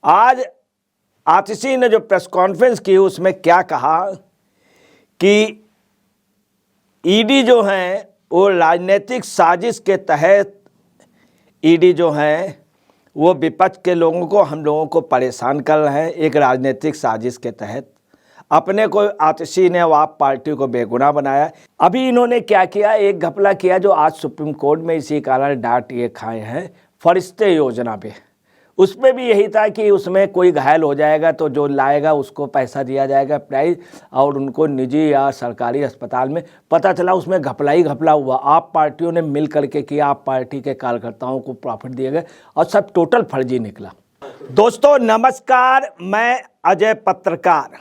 आज आतिशी ने जो प्रेस कॉन्फ्रेंस की उसमें क्या कहा कि ईडी जो है वो राजनीतिक साजिश के तहत ईडी जो है वो विपक्ष के लोगों को, हम लोगों को परेशान कर रहे हैं। एक राजनीतिक साजिश के तहत अपने को आतिशी ने आप पार्टी को बेगुनाह बनाया। अभी इन्होंने क्या किया, एक घपला किया जो आज सुप्रीम कोर्ट में इसी कारण डांट ये खाए हैं, फरिश्ते योजना पे। उसमें भी यही था कि उसमें कोई घायल हो जाएगा तो जो लाएगा उसको पैसा दिया जाएगा प्राइज, और उनको निजी या सरकारी अस्पताल में। पता चला उसमें घपला ही घपला हुआ। आप पार्टियों ने मिल करके किया, आप पार्टी के कार्यकर्ताओं को प्रॉफिट दिए गए और सब टोटल फर्जी निकला। दोस्तों नमस्कार, मैं अजय पत्रकार।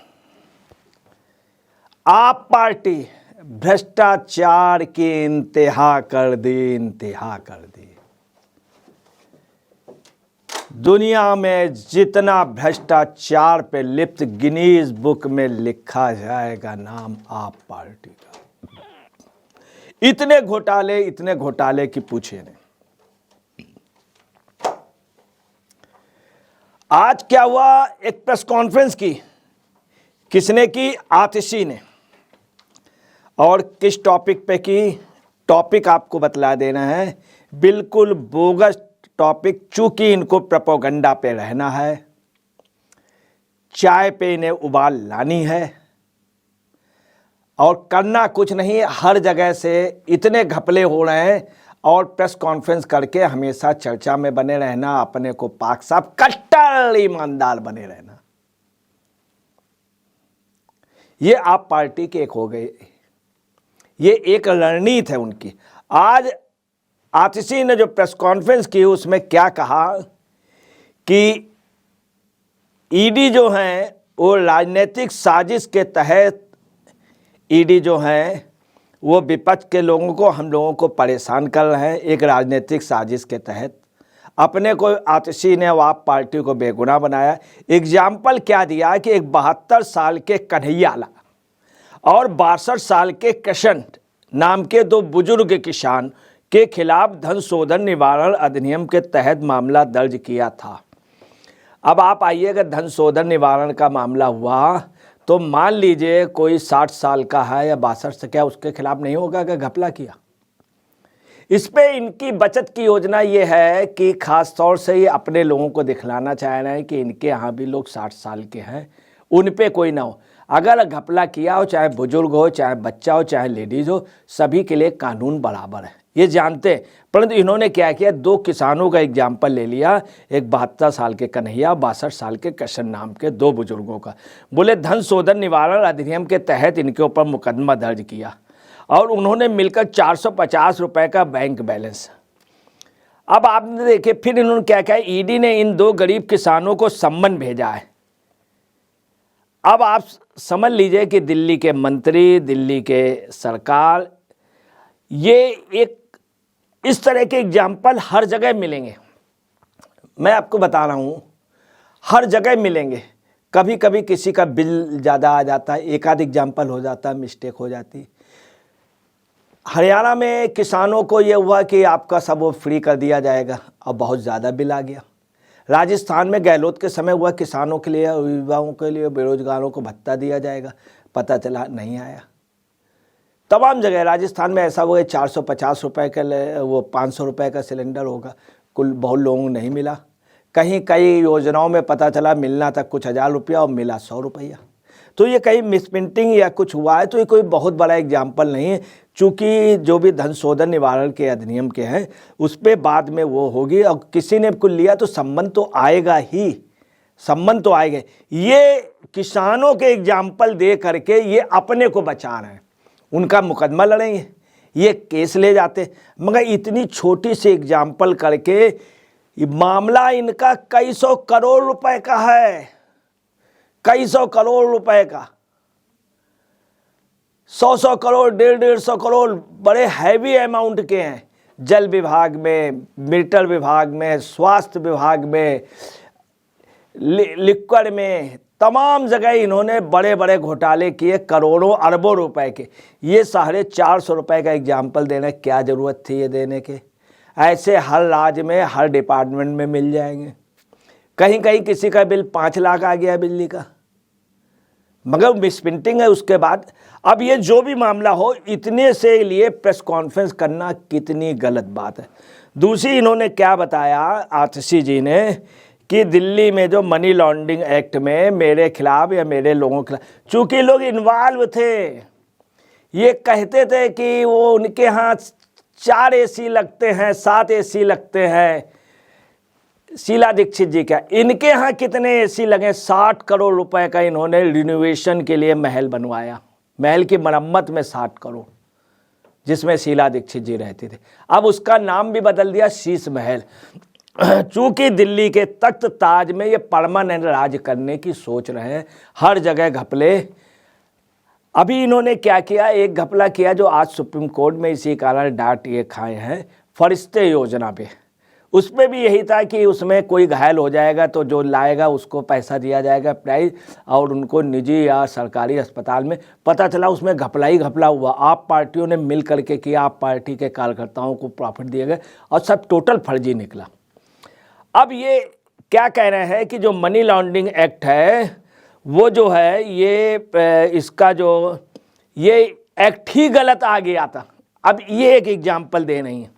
आप पार्टी भ्रष्टाचार की इंतहा कर दी। दुनिया में जितना भ्रष्टाचार पे लिप्त गिनीज बुक में लिखा जाएगा नाम आप पार्टी का। इतने घोटाले की पूछे नहीं। आज क्या हुआ, एक प्रेस कॉन्फ्रेंस की, किसने की? आतिशी ने। और किस टॉपिक पे की? टॉपिक आपको बतला देना है, बिल्कुल बोगस टॉपिक, चूंकि इनको प्रोपेगेंडा पे रहना है, चाय पे इन्हें उबाल लानी है और करना कुछ नहीं। हर जगह से इतने घपले हो रहे हैं और प्रेस कॉन्फ्रेंस करके हमेशा चर्चा में बने रहना, अपने को पाक साफ कट्टर ईमानदार बने रहना। ये आप पार्टी के एक हो गए, ये एक रणनीति है उनकी। आज आतिशी ने जो प्रेस कॉन्फ्रेंस की उसमें क्या कहा कि ईडी जो है वो राजनीतिक साजिश के तहत ईडी जो है वो विपक्ष के लोगों को, हम लोगों को परेशान कर रहे हैं। एक राजनीतिक साजिश के तहत अपने को आतिशी ने आप पार्टी को बेगुनाह बनाया। एग्जाम्पल क्या दिया कि एक 72 साल के कन्हैयालाल और 62 साल के किशन नाम के दो बुजुर्ग किसान के खिलाफ धन शोधन निवारण अधिनियम के तहत मामला दर्ज किया था। अब आप आइएगा, धन शोधन निवारण का मामला हुआ तो मान लीजिए कोई 60 साल का है या 62 से, क्या उसके खिलाफ नहीं होगा कि घपला किया? इस पे इनकी बचत की योजना ये है कि खास तौर से ये अपने लोगों को दिखलाना चाह रहे हैं कि इनके यहाँ भी लोग 60 साल के हैं, उन पे कोई ना हो। अगर घपला किया हो, चाहे बुजुर्ग हो, चाहे बच्चा हो, चाहे लेडीज हो, सभी के लिए कानून बराबर है, ये जानते हैं। परंतु इन्होंने क्या किया, दो किसानों का एग्जाम्पल ले लिया, एक 72 साल के कन्हैया, 62 साल के किशन नाम के दो बुजुर्गों का। बोले धन शोधन निवारण अधिनियम के तहत इनके ऊपर मुकदमा दर्ज किया और उन्होंने मिलकर 450 रुपए का बैंक बैलेंस। अब आपने देखे फिर इन्होंने क्या किया, ईडी ने इन दो गरीब किसानों को सम्मन भेजा है। अब आप समझ लीजिए कि दिल्ली के मंत्री, दिल्ली के सरकार, ये एक इस तरह के एग्जाम्पल हर जगह मिलेंगे। मैं आपको बता रहा हूँ, हर जगह मिलेंगे। कभी कभी किसी का बिल ज़्यादा आ जाता है, एक आध एग्जाम्पल हो जाता है, मिस्टेक हो जाती। हरियाणा में किसानों को ये हुआ कि आपका सब वो फ्री कर दिया जाएगा, अब बहुत ज़्यादा बिल आ गया। राजस्थान में गहलोत के समय हुआ, किसानों के लिए, युवाओं के लिए, बेरोजगारों को भत्ता दिया जाएगा, पता चला नहीं आया। तमाम जगह राजस्थान में ऐसा हुआ, 450 रुपये का वो 500 रुपये का सिलेंडर होगा, कुल बहुत लोगों को नहीं मिला। कहीं कई योजनाओं में पता चला मिलना था कुछ 1000 रुपया और मिला 100 रुपया। तो ये कहीं मिसप्रिंटिंग या कुछ हुआ है, तो ये कोई बहुत बड़ा एग्जाम्पल नहीं है। चूँकि जो भी धन शोधन निवारण के अधिनियम के हैं उस पर बाद में वो होगी, और किसी ने कुल लिया तो संबंध तो आएगा ही, संबंध तो आएगा। ये किसानों के एग्जाम्पल दे करके ये अपने को बचा रहे हैं, उनका मुकदमा लड़ेंगे, ये केस ले जाते। मगर इतनी छोटी सी एग्जाम्पल करके मामला इनका कई सौ करोड़ रुपए का है, कई सौ करोड़ रुपए का, 100 करोड़, 150 करोड़, बड़े हैवी अमाउंट के हैं। जल विभाग में, मीटर विभाग में, स्वास्थ्य विभाग में, लिक्विड में, तमाम जगह इन्होंने बड़े बड़े घोटाले किए, करोड़ों अरबों रुपए के। ये 450 रुपए का एग्जाम्पल देने क्या ज़रूरत थी ये देने के? ऐसे हर राज्य में, हर डिपार्टमेंट में मिल जाएंगे। कहीं कहीं किसी का बिल 5 लाख आ गया बिजली का, मगर मिसप्रिंटिंग है। उसके बाद अब ये जो भी मामला हो, इतने से लिए प्रेस कॉन्फ्रेंस करना कितनी गलत बात है। दूसरी इन्होंने क्या बताया आतिशी जी ने कि दिल्ली में जो मनी लॉन्ड्रिंग एक्ट में मेरे खिलाफ या मेरे लोगों के खिलाफ, चूंकि लोग इन्वॉल्व थे, ये कहते थे कि वो उनके यहाँ 4 AC लगते हैं, 7 AC लगते हैं। शीला दीक्षित जी क्या, इनके यहाँ कितने AC लगे? 60 करोड़ रुपए का इन्होंने रिनोवेशन के लिए महल बनवाया, महल की मरम्मत में 60 करोड़, जिसमें शीला दीक्षित जी रहती थी। अब उसका नाम भी बदल दिया शीश महल। चूंकि दिल्ली के तख्त ताज में ये परमानेंट राज करने की सोच रहे हैं, हर जगह घपले। अभी इन्होंने क्या किया, एक घपला किया जो आज सुप्रीम कोर्ट में इसी कारण डांट ये खाए हैं, फरिश्ते योजना पे। उसमें भी यही था कि उसमें कोई घायल हो जाएगा तो जो लाएगा उसको पैसा दिया जाएगा प्राइज, और उनको निजी या सरकारी अस्पताल में। पता चला उसमें घपला ही घपला हुआ। आप पार्टियों ने मिल करके किया, आप पार्टी के कार्यकर्ताओं को प्रॉफिट दिए गए और सब टोटल फर्जी निकला। अब ये क्या कह रहे हैं कि जो मनी लॉन्ड्रिंग एक्ट है वो जो है ये इसका जो ये एक्ट ही गलत आ गया था। अब ये एक एग्जाम्पल दे रही है।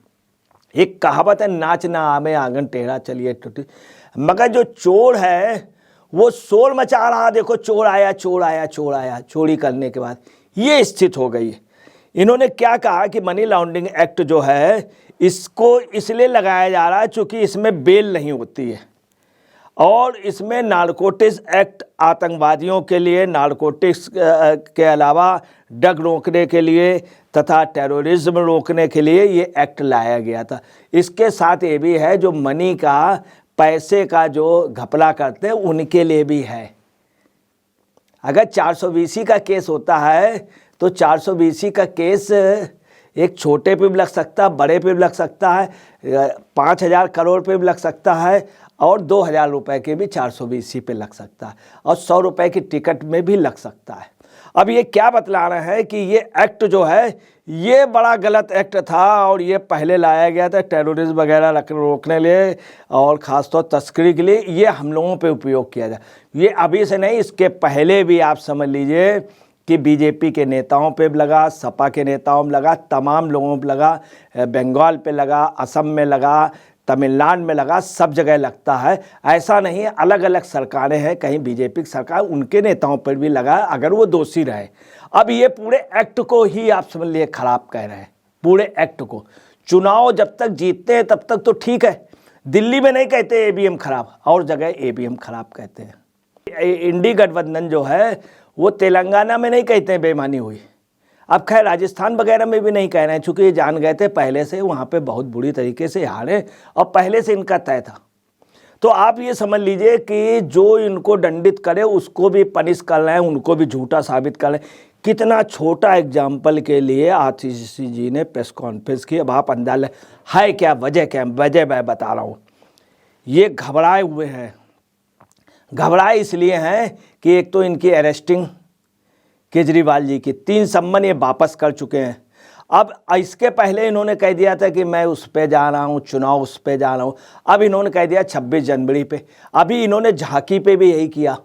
एक कहावत है, नाच ना आवे आंगन टेढ़ा चलिए टूटी। मगर जो चोर है वो शोर मचा रहा, देखो चोर आया चोर आया चोर आया, चोरी करने के बाद ये स्थिति हो गई है। इन्होंने क्या कहा कि मनी लॉन्ड्रिंग एक्ट जो है इसको इसलिए लगाया जा रहा है चूँकि इसमें बेल नहीं होती है, और इसमें नारकोटिक्स एक्ट आतंकवादियों के लिए, नारकोटिक्स के अलावा ड्रग रोकने के लिए तथा टेररिज्म रोकने के लिए ये एक्ट लाया गया था। इसके साथ ये भी है जो मनी का, पैसे का जो घपला करते हैं उनके लिए भी है। अगर 420 का केस होता है तो 420 का केस एक छोटे पे भी लग सकता है, बड़े पे भी लग सकता है, 5,000 करोड़ पे भी लग सकता है, और 2,000 रुपए के भी 420 पे लग सकता है, और 100 रुपए की टिकट में भी लग सकता है। अब ये क्या बतला रहे हैं कि ये एक्ट जो है ये बड़ा गलत एक्ट था, और ये पहले लाया गया था टेररिज्म वगैरह रोकने लिए और ख़ासतौर तस्करी के लिए, ये हम लोगों पे उपयोग किया जाए। ये अभी से नहीं, इसके पहले भी आप समझ लीजिए कि बीजेपी के नेताओं पे भी लगा, सपा के नेताओं में लगा, तमाम लोगों पे लगा, बंगाल पे लगा, असम में लगा, तमिलनाडु में लगा, सब जगह लगता है। ऐसा नहीं है, अलग अलग सरकारें हैं, कहीं बीजेपी की सरकार उनके नेताओं पर भी लगा अगर वो दोषी रहे। अब ये पूरे एक्ट को ही आप समझ लिए खराब कह रहे हैं, पूरे एक्ट को। चुनाव जब तक जीतते हैं तब तक तो ठीक है, दिल्ली में नहीं कहते ईवीएम खराब, और जगह ईवीएम खराब कहते हैं। इंडी गठबंधन जो है वो तेलंगाना में नहीं कहते हैं बेईमानी हुई। अब खैर राजस्थान वगैरह में भी नहीं कह रहे हैं, चूँकि ये जान गए थे पहले से वहाँ पे बहुत बुरी तरीके से हारे और पहले से इनका तय था। तो आप ये समझ लीजिए कि जो इनको दंडित करे उसको भी पनिश कर रहे हैं, उनको भी झूठा साबित कर रहे हैं। कितना छोटा एग्जाम्पल के लिए आतिशी जी ने प्रेस कॉन्फ्रेंस की। अब आप अंदाजा है क्या वजह, क्या वजह मैं बता रहा हूँ। ये घबराए हुए हैं, घबराए इसलिए हैं कि एक तो इनकी अरेस्टिंग केजरीवाल जी की 3 सम्मन ये वापस कर चुके हैं। अब इसके पहले इन्होंने कह दिया था कि मैं उस पे जा रहा हूँ, चुनाव उस पे जा रहा हूँ। अब इन्होंने कह दिया 26 जनवरी पे। अभी इन्होंने झांकी पे भी यही किया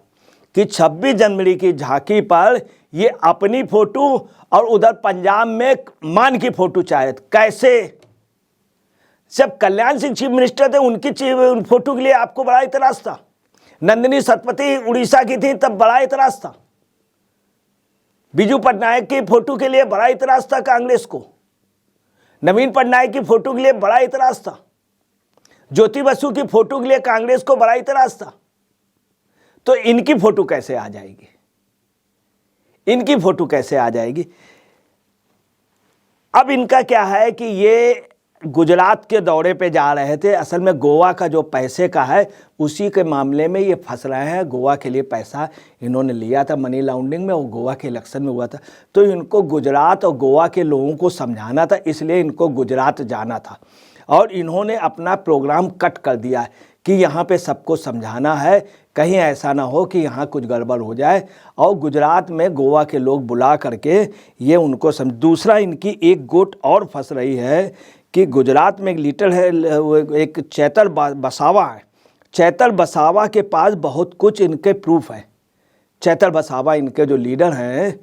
कि 26 जनवरी की झांकी पर ये अपनी फ़ोटो और उधर पंजाब में मान की फ़ोटो चाहे। कैसे? जब कल्याण सिंह चीफ मिनिस्टर थे उनकी फ़ोटो के लिए आपको बड़ा इतराज़ था। नंदिनी सतपथी उड़ीसा की थी तब बड़ा इतराज़ था। बीजू पटनायक की फोटो के लिए बड़ा इतराज था कांग्रेस को। नवीन पटनायक की फोटो के लिए बड़ा इतराज था। ज्योति बसु की फोटो के लिए कांग्रेस को बड़ा इतराज था। तो इनकी फोटो कैसे आ जाएगी? इनकी फोटो कैसे आ जाएगी? अब इनका क्या है कि ये गुजरात के दौरे पे जा रहे थे। असल में गोवा का जो पैसे का है उसी के मामले में ये फंस रहे हैं। गोवा के लिए पैसा इन्होंने लिया था मनी लॉन्ड्रिंग में, वो गोवा के इलेक्शन में हुआ था। तो इनको गुजरात और गोवा के लोगों को समझाना था, इसलिए इनको गुजरात जाना था। और इन्होंने अपना प्रोग्राम कट कर दिया है कि यहाँ पे सबको समझाना है, कहीं ऐसा ना हो कि यहाँ कुछ गड़बड़ हो जाए। और गुजरात में गोवा के लोग बुला करके ये उनको दूसरा इनकी एक गोट और फंस रही है कि गुजरात में एक लीडर है, एक चैतर बसावा है, चैतल वसावा के पास बहुत कुछ इनके प्रूफ है। चैतल वसावा इनके जो लीडर हैं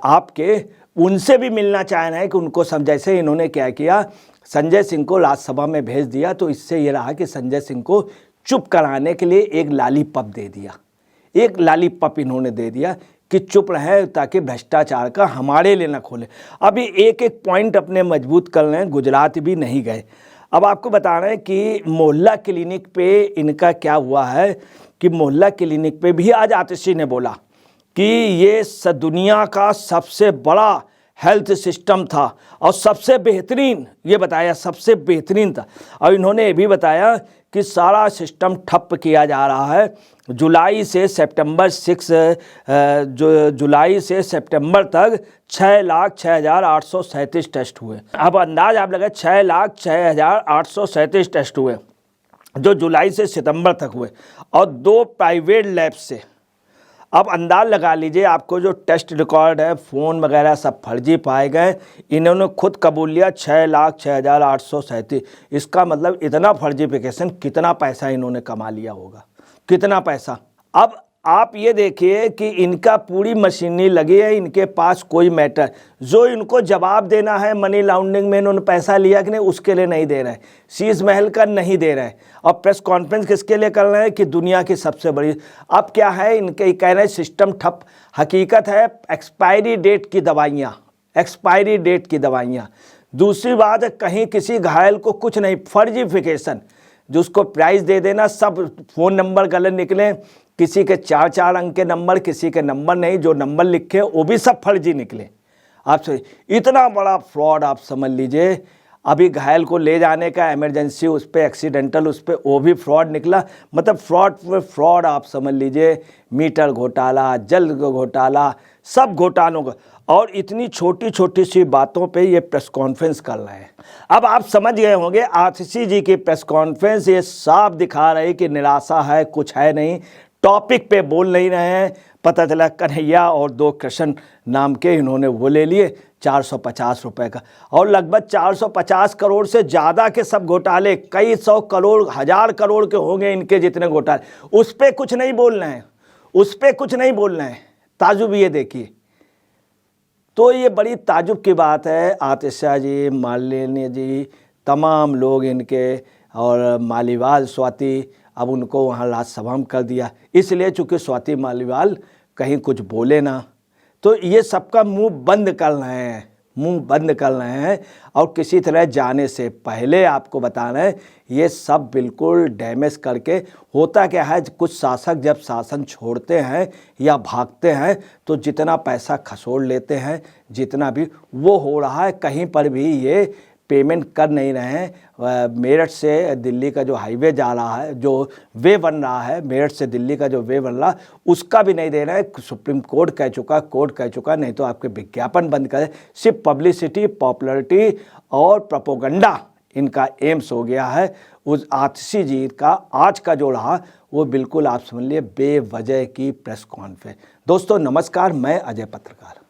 आपके, उनसे भी मिलना चाह रहे हैं कि उनको जैसे इन्होंने क्या किया, संजय सिंह को राज्यसभा में भेज दिया, तो इससे ये रहा कि संजय सिंह को चुप कराने के लिए एक लॉलीपॉप दे दिया, एक लॉलीपॉप इन्होंने दे दिया कि चुप रहे ताकि भ्रष्टाचार का हमारे लिए न खोले। अभी एक एक पॉइंट अपने मजबूत कर रहे हैं, गुजरात भी नहीं गए। अब आपको बता रहे हैं कि मोहल्ला क्लिनिक पे इनका क्या हुआ है कि मोहल्ला क्लिनिक पे भी आज आतिशी ने बोला कि ये दुनिया का सबसे बड़ा हेल्थ सिस्टम था और सबसे बेहतरीन, ये बताया सबसे बेहतरीन था। और इन्होंने ये भी बताया कि सारा सिस्टम ठप किया जा रहा है। जुलाई से सितंबर 6 जो जुलाई से सितंबर तक 6,06,837 टेस्ट हुए। अब अंदाज आप लगा 6,06,837 टेस्ट हुए जो जुलाई से सितंबर तक हुए, और 2 प्राइवेट लैब से। अब अंदाज लगा लीजिए, आपको जो टेस्ट रिकॉर्ड है, फ़ोन वगैरह सब फर्जी पाए गए। इन्होंने खुद कबूल लिया 6,06,837। इसका मतलब इतना फर्जीफिकेशन, कितना पैसा इन्होंने कमा लिया होगा, कितना पैसा। अब आप ये देखिए कि इनका पूरी मशीनरी लगी है, इनके पास कोई मैटर, जो इनको जवाब देना है मनी लॉन्ड्रिंग में इन्होंने पैसा लिया कि नहीं, उसके लिए नहीं दे रहे। शीश महल का नहीं दे रहे, और प्रेस कॉन्फ्रेंस किसके लिए कर रहे हैं कि दुनिया की सबसे बड़ी। अब क्या है, इनके कह रहे हैं सिस्टम ठप। हकीकत है एक्सपायरी डेट की दवाइयाँ, एक्सपायरी डेट की दवाइयाँ। दूसरी बात है, कहीं किसी घायल को कुछ नहीं, फर्जीफिकेशन, जिसको प्राइस दे देना, सब फ़ोन नंबर गलत निकले, किसी के 4 अंक के नंबर, किसी के नंबर नहीं, जो नंबर लिखे वो भी सब फर्जी निकले। आप इतना बड़ा फ्रॉड आप समझ लीजिए। अभी घायल को ले जाने का इमरजेंसी, उस पर एक्सीडेंटल, उस पर वो भी फ्रॉड निकला। मतलब फ्रॉड पे फ्रॉड आप समझ लीजिए। मीटर घोटाला, जल घोटाला, सब घोटालों का, और इतनी छोटी छोटी सी बातों पे ये प्रेस कॉन्फ्रेंस कर रहे हैं। अब आप समझ गए होंगे, आतिशी जी की प्रेस कॉन्फ्रेंस ये साफ दिखा रही कि निराशा है, कुछ है नहीं, टॉपिक पे बोल नहीं रहे हैं। पता चला कन्हैया और 2 कृष्ण नाम के इन्होंने वो ले लिए 450 रुपए का, और लगभग 450 करोड़ से ज़्यादा के सब घोटाले, कई 100 करोड़, 1000 करोड़ के होंगे इनके जितने घोटाले, उस पर कुछ नहीं बोल रहे हैं, उस पर कुछ नहीं बोल रहे हैं। ताजुब ये देखिए, तो ये बड़ी ताजुब की बात है। आतिशा जी, मालिनी जी, तमाम लोग इनके, और मालीवाल स्वाति, अब उनको वहाँ राज्यसभा में कर दिया, इसलिए चूँकि स्वाति मालीवाल कहीं कुछ बोले ना, तो ये सबका मुंह बंद कर रहे हैं, मुंह बंद कर रहे हैं। और किसी तरह जाने से पहले आपको बता रहे हैं, ये सब बिल्कुल डैमेज करके। होता क्या है, कुछ शासक जब शासन छोड़ते हैं या भागते हैं तो जितना पैसा खसोड़ लेते हैं, जितना भी वो हो रहा है, कहीं पर भी ये पेमेंट कर नहीं रहे हैं। मेरठ से दिल्ली का जो हाईवे जा रहा है, जो वे बन रहा है, मेरठ से दिल्ली का जो वे बन रहा, उसका भी नहीं दे रहे हैं। सुप्रीम कोर्ट कह चुका, कोर्ट कह चुका, नहीं तो आपके विज्ञापन बंद करें। सिर्फ पब्लिसिटी, पॉपुलरिटी और प्रोपोगंडा इनका एम्स हो गया है। उस आतिशी जी का आज का जो रहा वो बिल्कुल आप समझ लिए बेवजह की प्रेस कॉन्फ्रेंस। दोस्तों नमस्कार, मैं अजय पत्रकार।